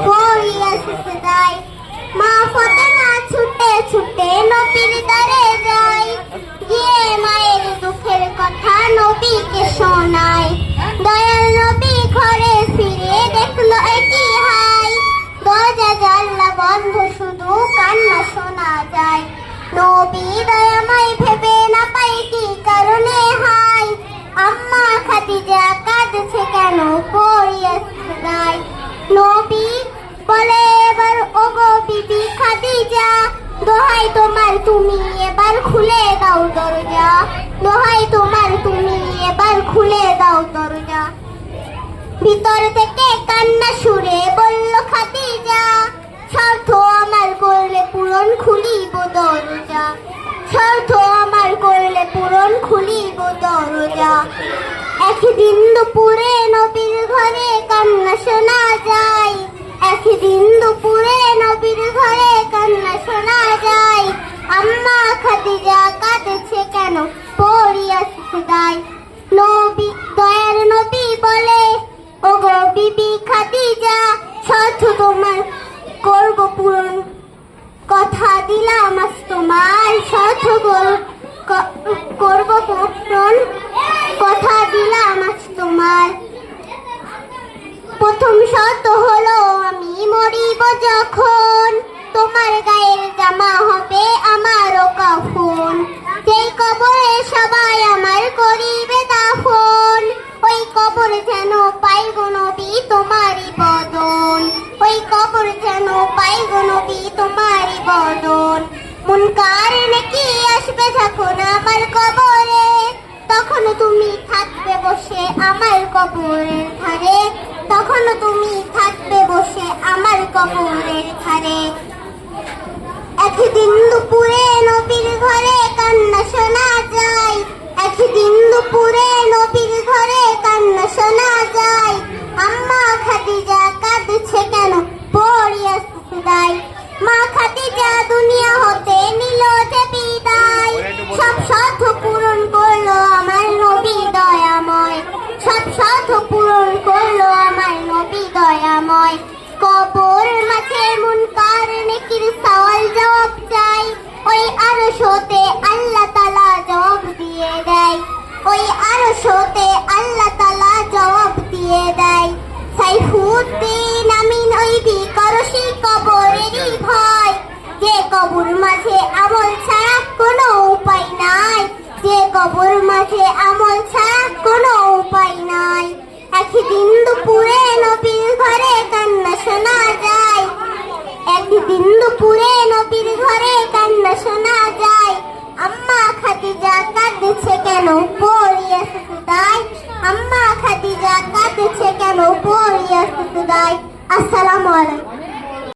পড়িয়া সুজদায়। মা ফাতেমা ছুটে ছুটে নবীর দ্বারে যায়, গিয়ে মায়ের দুঃখের কথা নবীকে শোনায়। দয়াল নবী ঘরে ফিরে দেখলো একি হাই, দরজা জানলা বন্ধ, শুধু কান্না শোনা যায়। নবী দয়াময় ভেবে না পাই কি কারণে হাই, আম্মা খাদিজা কাঁদছে কেন পড়িয়া সুজদায়। নবী বলে এবার ওগো বিবি খাদিজা, দোহাই তোমার তুমি এবার খুলে দাও দরজা, দোহাই তোমার তুমি এবার খুলে দাও দরজা। ভিতর থেকে কান্না সুরে বলল খাদিজা, শর্ত আমার করলে পূরণ খুলিব দরজা, শর্ত আমার করলে পূরণ খুলিব দরজা। একদিন দুপুরে নবীর ঘরে কান্না শোনা যায়, একদিন দুপুরে নবীর ঘরে কান্না শোনা যায়। আম্মা খাদিজা কাঁদছে কেন পড়িয়া সুজদায়। নবী দয়ার নবী বলে ওগো বিবি খাদিজা, শর্ত তোমার করব পূরণ, কথা দিলাম আজ তোমার, শর্ত করব পূরণ, কথা দিলাম আজ তোমার। প্রথম শর্ত হলো আমি মরিব যখন, তোমার গায়ের জামা হবে আমারও কাফন, যেই কবরে সবাই আমার করিবে দাফন, ওই কবর যেন পাই গো নবী তোমারই বদন, ওই কবর যেন পাই গো নবী তোমারই বদন। মুনকার নাকি আসবে যখন আমার কবরে, তখন তুমি থাকবে বসে আমার কবরের ধারে, তখন তুমি থাকবে বসে আমার কবরের ধারে। একদিন দুপুরে নবীর ঘরে কান্না শোনা যায়, একদিন দুপুরে নবীর ঘরে কান্না শোনা যায়। আম্মা খাদিজা কাঁদছে কেন পড়িয়া সুজদায়। মা খাদিজা দুনিয়া হতে নিল যে বিদায়, সব শর্ত পূরণ করলো আমার নবী দয়াময়, সব শর্ত পূরণ করলো আমার নবী দয়াময়। কবর মাঝে মুনকার নেকির সওয়াল জবাব চাই, ওই আরশ হতে আল্লাহ তাআলা জবাব দিয়ে দেয়, ওই আরশ হতে আল্লাহ তাআলা জবাব দিয়ে দেয়। সাইফুদ্দিন আমিন ওই বিকরশী কবরেরই ভয়, যে কবর মাঝে আমল ছাড়া কোনো উপায় নাই, যে কবর মাঝে আমল ছাড়া কোনো উপায় নাই। একদিন দুপুরে নবীর ঘরে কান্না শোনা যায়, একদিন দুপুরে নবীর ঘরে কান্না শোনা যায়। আম্মা খাদিজা কাঁদছে কেন পড়িয়া সুজদায়, আম্মা খাদিজা কাঁদছে কেন পড়িয়া সুজদায়। আসসালামু আলাইকুম।